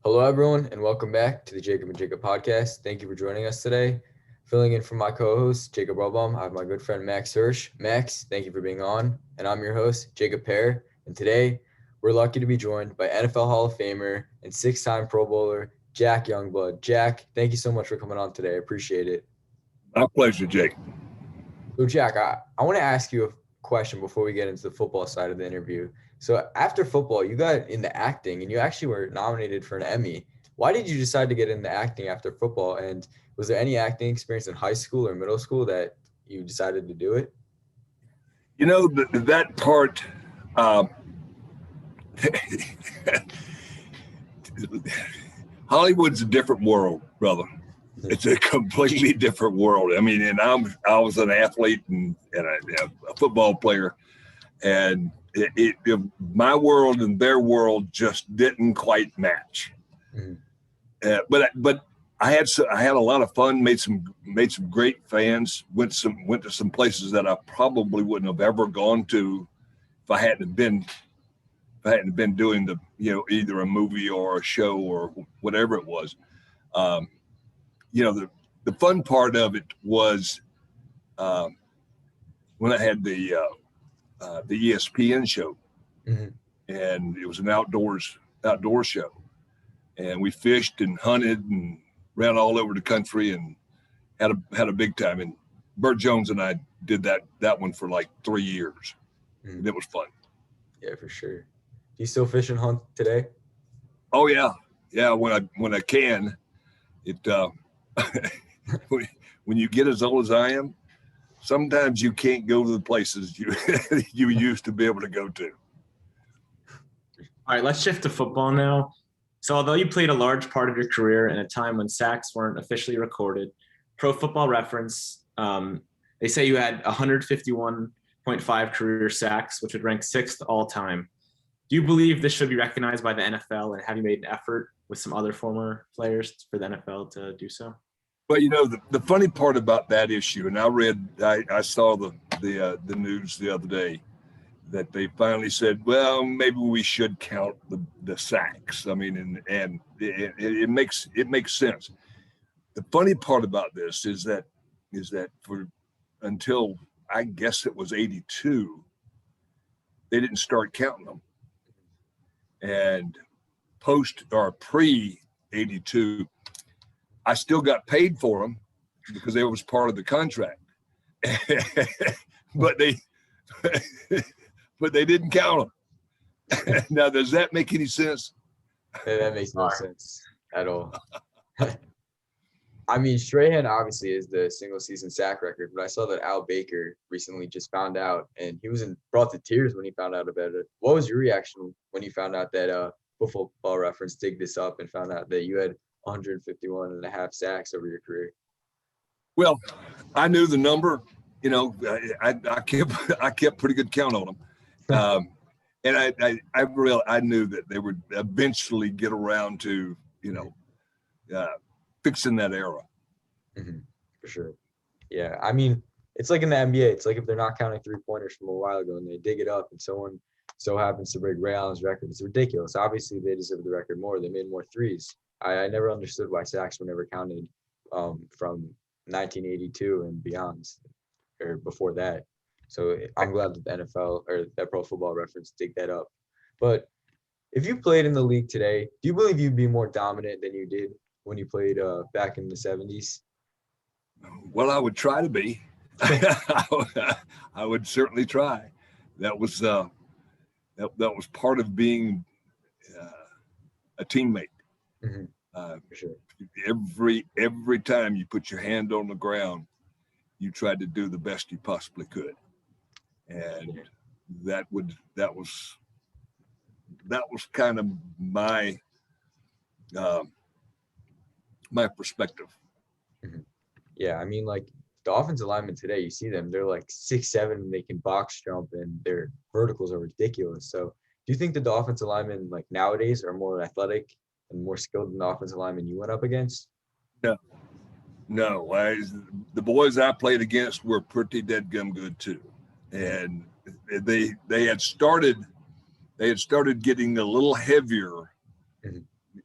Hello, everyone, and welcome back to the Jacob and Jacob podcast. Thank you for joining us today. Filling in for my co-host, Jacob Robbaum, I have my good friend, Max Hirsch. Max, thank you for being on. And I'm your host, Jacob Hare. And today, we're lucky to be joined by NFL Hall of Famer and six-time Pro Bowler, Jack Youngblood. Jack, thank you so much for coming on today. I appreciate it. My pleasure, Jake. So, Jack, I want to ask you a question before we get into the football side of the interview. So after football, you got into acting and you actually were nominated for an Emmy. Why did you decide to get into acting after football? And was there any acting experience in high school or middle school that you decided to do it? You know, that part, Hollywood's a different world, brother. It's a completely different world. I mean, and I was an athlete and a football player, and my world and their world just didn't quite match. Mm-hmm. But I had a lot of fun. Made some great fans. Went to some places that I probably wouldn't have ever gone to if I hadn't been doing either a movie or a show or whatever it was. The fun part of it was when I had the ESPN show, mm-hmm. and it was an outdoor show, and we fished and hunted and ran all over the country and had a big time. And Burt Jones and I did that one for like 3 years. Mm-hmm. And it was fun. Yeah, for sure. Do you still fish and hunt today? Oh yeah, when I can. It when you get as old as I am, sometimes you can't go to the places you used to be able to go to. All right, let's shift to football now. So although you played a large part of your career in a time when sacks weren't officially recorded, Pro Football Reference, they say you had 151.5 career sacks, which would rank 6th all time. Do you believe this should be recognized by the NFL, and have you made an effort with some other former players for the NFL to do so? Well, the funny part about that issue, and I saw the news the other day that they finally said, well, maybe we should count the sacks. I mean, and it makes sense. The funny part about this is that for until I guess it was 82, they didn't start counting them. And post or pre 82, I still got paid for them because it was part of the contract. but they didn't count them. Now, does that make any sense? That makes no sense at all. I mean, Strahan obviously is the single season sack record, but I saw that Al Baker recently just found out, and he was brought to tears when he found out about it. What was your reaction when you found out that Football Reference digged this up and found out that you had 151 and a half sacks over your career? Well, I knew the number. I kept pretty good count on them, and I knew that they would eventually get around to fixing that era. Mm-hmm. For sure. Yeah, I mean, it's like in the NBA. It's like if they're not counting 3-pointers from a while ago and they dig it up and someone so happens to break Ray Allen's record, it's ridiculous. Obviously, they deserve the record more. They made more threes. I never understood why sacks were never counted from 1982 and beyond, or before that. So I'm glad that the NFL or that Pro Football Reference dig that up. But if you played in the league today, do you believe you'd be more dominant than you did when you played back in the 70s? Well, I would try to be. I would certainly try. That was part of being a teammate. Mm-hmm. For sure. Every time you put your hand on the ground, you tried to do the best you possibly could, and that was kind of my perspective. Mm-hmm. Yeah, I mean, like the offensive linemen today, you see them, they're like 6'7", and they can box jump, and their verticals are ridiculous. So do you think that the offensive linemen like nowadays are more athletic and more skilled than the offensive linemen you went up against? No. The boys I played against were pretty dead-gum good too, and they had started getting a little heavier, mm-hmm.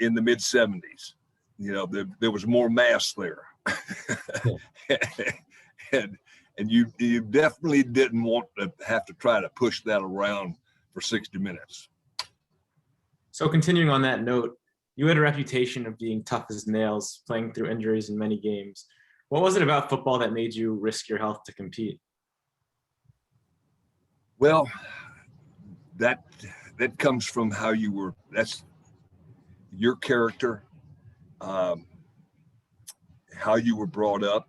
in the mid 70s. You know, there was more mass there. and you definitely didn't want to have to try to push that around for 60 minutes. So continuing on that note, you had a reputation of being tough as nails, playing through injuries in many games. What was it about football that made you risk your health to compete? Well, that comes from how you were. That's your character, how you were brought up.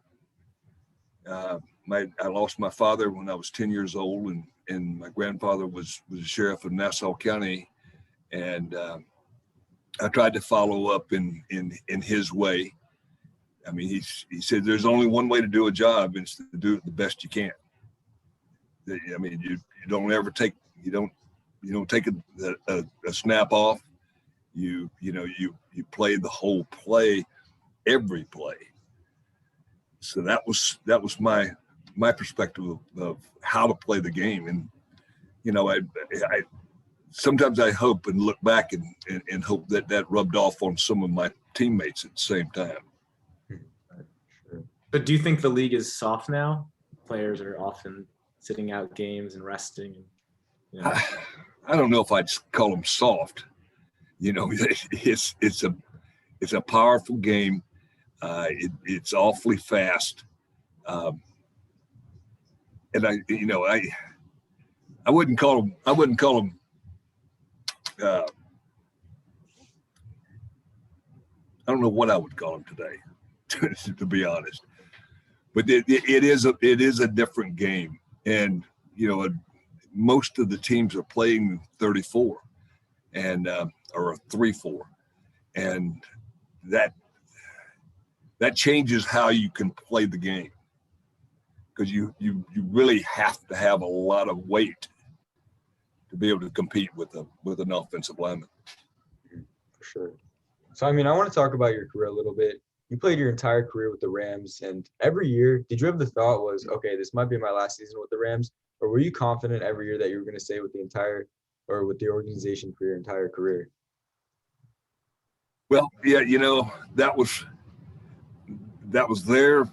I lost my father when I was 10 years old, and my grandfather was the sheriff of Nassau County, and I tried to follow up in his way. I mean, he said there's only one way to do a job, and it's to do it the best you can. I mean, you don't ever take take a snap off. You play the whole play, every play. So that was my perspective of how to play the game. And I sometimes I hope and look back and hope that rubbed off on some of my teammates at the same time. But do you think the league is soft now? Players are often sitting out games and resting. And, I don't know if I'd call them soft. It's a powerful game. It's awfully fast, and I wouldn't call them. I don't know what I would call them today, to be honest. But it is a different game, and most of the teams are playing 34 and or a 3-4, and that changes how you can play the game, because you really have to have a lot of weight to be able to compete with an offensive lineman. For sure. So I mean, I want to talk about your career a little bit. You played your entire career with the Rams, and every year, did you have the thought was, okay, this might be my last season with the Rams, or were you confident every year that you were going to stay with with the organization for your entire career? Well, yeah, that was their.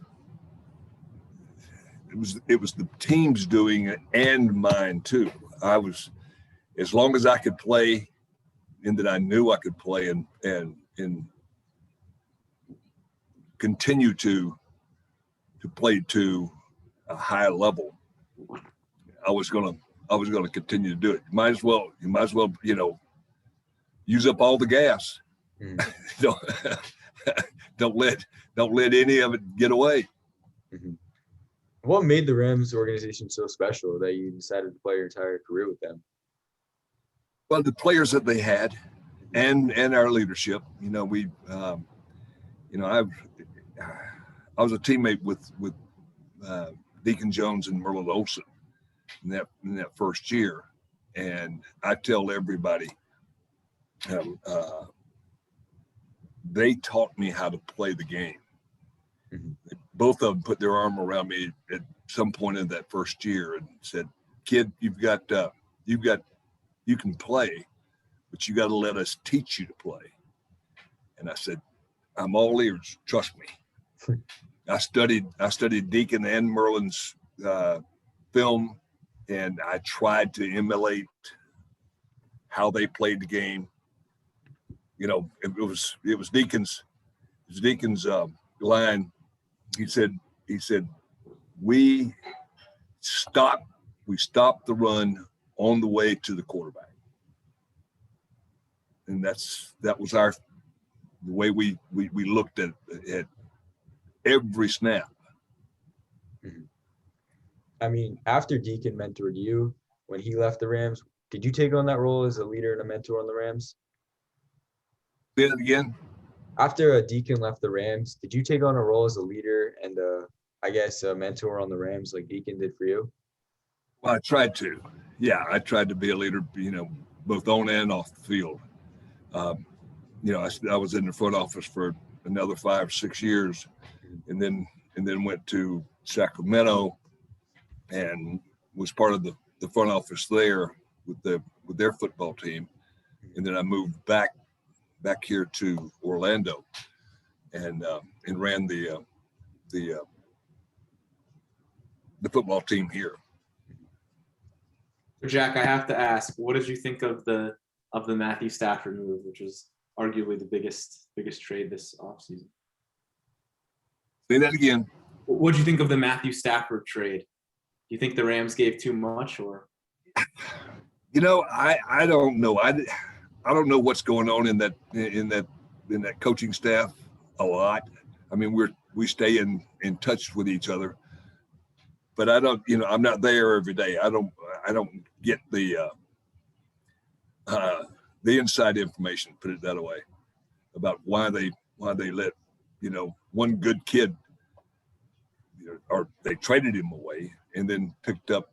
It was the team's doing it and mine too. I was, as long as I could play, and that I knew I could play and continue to play to a high level, I was gonna continue to do it. You might as well, use up all the gas. Mm-hmm. don't let any of it get away. Mm-hmm. What made the Rams organization so special that you decided to play your entire career with them? Well, the players that they had, and our leadership. I was a teammate with Deacon Jones and Merlin Olsen in that first year, and I tell everybody, they taught me how to play the game. Mm-hmm. Both of them put their arm around me at some point in that first year and said, "Kid, you can play, but you got to let us teach you to play." And I said, "I'm all ears. Trust me." I studied Deacon and Merlin's film, and I tried to emulate how they played the game. It was Deacon's line. He said, we stopped the run on the way to the quarterback. And that was the way we looked at every snap. Mm-hmm. I mean, after Deacon mentored you, when he left the Rams, did you take on that role as a leader and a mentor on the Rams? Say it again. After Deacon left the Rams, did you take on a role as a leader and a mentor on the Rams like Deacon did for you? Well, I tried to. Yeah, I tried to be a leader, both on and off the field. I was in the front office for another 5 or 6 years, and then went to Sacramento and was part of the front office there with their football team. And then I moved back back here to Orlando, and ran the football team here. So Jack, I have to ask, what did you think of the Matthew Stafford move, which was arguably the biggest trade this offseason? Say that again. What did you think of the Matthew Stafford trade? Do you think the Rams gave too much, or? You know, I don't know. I don't know what's going on in that coaching staff a lot. I mean, we stay in touch with each other, but I don't. You know, I'm not there every day. I don't get the inside information. Put it that way, about why they let one good kid, or they traded him away and then picked up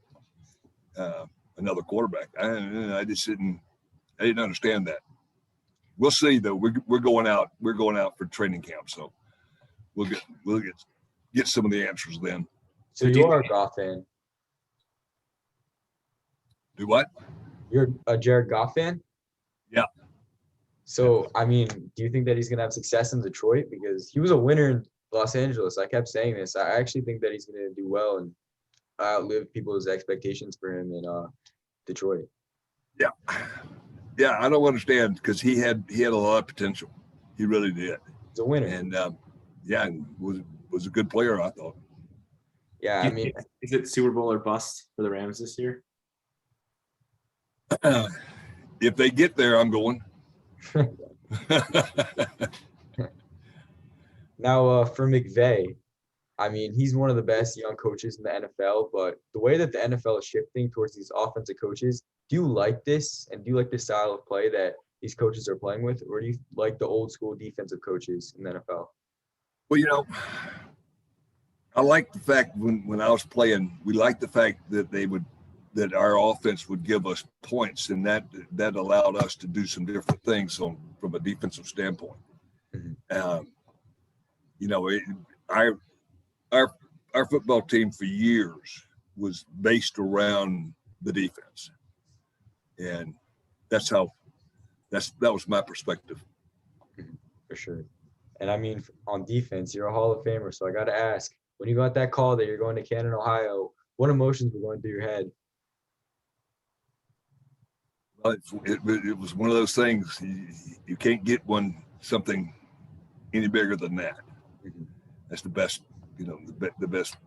another quarterback. I didn't understand that. We'll see though. We're going out for training camp, so we'll get some of the answers then. So you are a Goff fan. Do what? You're a Jared Goff fan? Yeah. So, I mean, do you think that he's going to have success in Detroit? Because he was a winner in Los Angeles. I kept saying this. I actually think that he's going to do well and outlive people's expectations for him in Detroit. Yeah. Yeah, I don't understand, because he had a lot of potential. He really did. He's a winner. And was a good player, I thought. Yeah, I mean, is it Super Bowl or bust for the Rams this year? If they get there, I'm going. Now, for McVay, I mean, he's one of the best young coaches in the NFL, but the way that the NFL is shifting towards these offensive coaches, do you like this? And do you like this style of play that these coaches are playing with? Or do you like the old school defensive coaches in the NFL? Well, I like the fact when I was playing, we liked the fact that our offense would give us points, and that allowed us to do some different things from a defensive standpoint. Mm-hmm. Our football team for years was based around the defense, and that was my perspective. For sure. And I mean, on defense, you're a Hall of Famer, so I got to ask, when you got that call that you're going to Canton, Ohio, what emotions were going through your head? Well, it was one of those things. You can't get something any bigger than that. Mm-hmm. That's the best, the best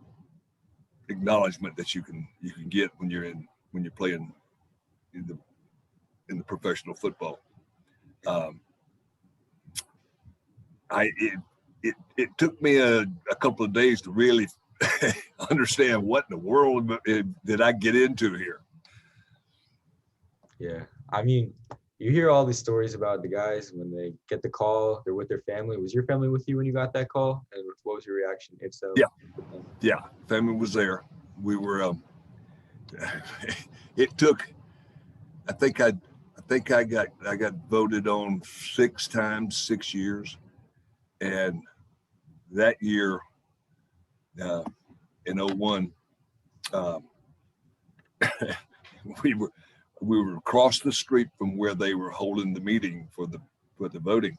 acknowledgement that you can get when you're playing in the professional football. It took me a couple of days to really understand what in the world did I get into here. Yeah, I mean, you hear all these stories about the guys when they get the call, they're with their family. Was your family with you when you got that call? And what was your reaction? If so, yeah, family was there. We were. It took. I think I got voted on 6 times, 6 years, and that year, in 2001, we were across the street from where they were holding the meeting for the voting,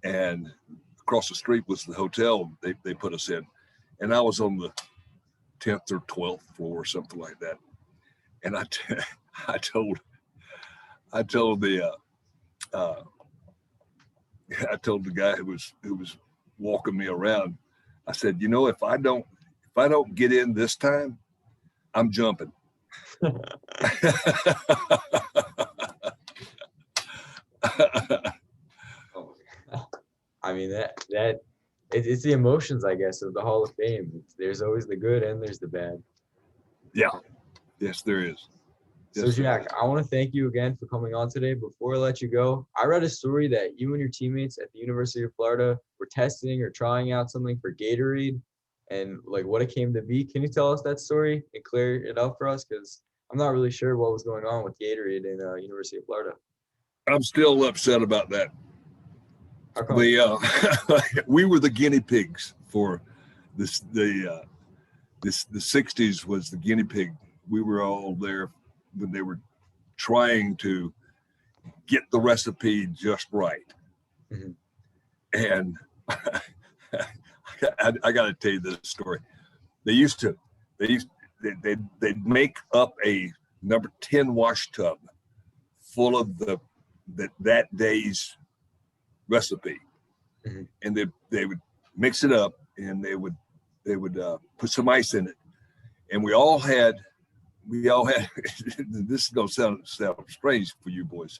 and across the street was the hotel they put us in, and I was on the 10th or 12th floor or something like that, and I told the guy who was walking me around, I said, if I don't get in this time, I'm jumping. I mean, that it's the emotions, I guess, of the Hall of Fame. There's always the good and there's the bad. Yeah. Yes, there is. So Jack, I want to thank you again for coming on today. Before I let you go, I read a story that you and your teammates at the University of Florida were testing or trying out something for Gatorade and like what it came to be. Can you tell us that story and clear it up for us? Because I'm not really sure what was going on with Gatorade in University of Florida. I'm still upset about that. We were the guinea pigs for this. The 60s was the guinea pig. We were all there when they were trying to get the recipe just right. Mhm. And I got to tell you this story. They'd make up a number 10 wash tub full of that day's recipe, Mhm. and they would mix it up, and they would put some ice in it, and we all had this is gonna sound strange for you boys.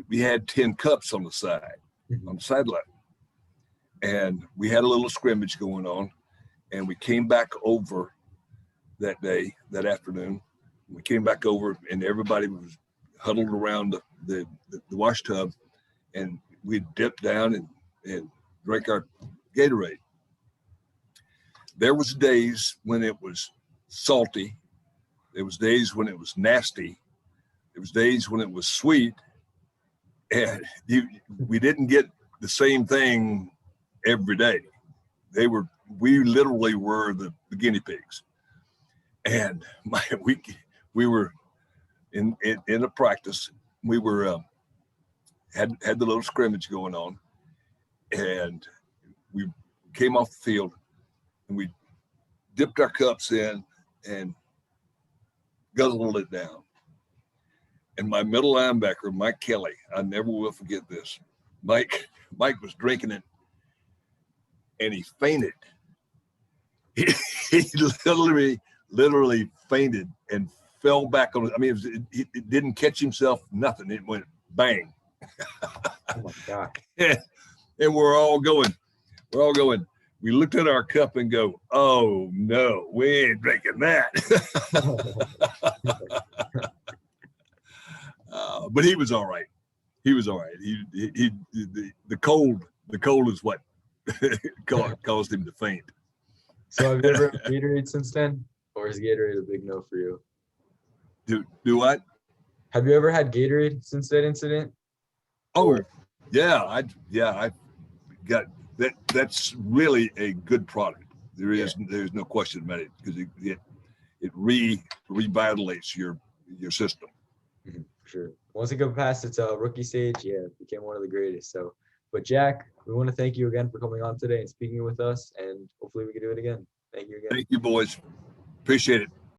We had 10 cups on the sideline, and we had a little scrimmage going on, and we came back over that afternoon. We came back over, and everybody was huddled around the wash tub, and we dipped down and drank our Gatorade. There was days when it was salty. There was days when it was nasty. There was days when it was sweet, and we didn't get the same thing every day. We literally were the guinea pigs. And we were in a practice. We were had the little scrimmage going on, and we came off the field, and we dipped our cups in and guzzled it down. And my middle linebacker, Mike Kelly, I never will forget this. Mike was drinking it, and he fainted. He literally fainted and fell back on it. I mean, it didn't catch himself, nothing. It went bang. Oh my God. And we're all going. We looked at our cup and go, oh no, we ain't drinking that. But he was all right. The cold is what caused him to faint. So have you ever had Gatorade since then? Or is Gatorade a big no for you? Do what? Have you ever had Gatorade since that incident? Oh, yeah. I got that. That's really a good product. There's no question about it, because it revitalates your system. For sure. Once it got past its rookie stage, it became one of the greatest. So, but Jack, we want to thank you again for coming on today and speaking with us, and hopefully we can do it again. Thank you again. Thank you, boys. Appreciate it.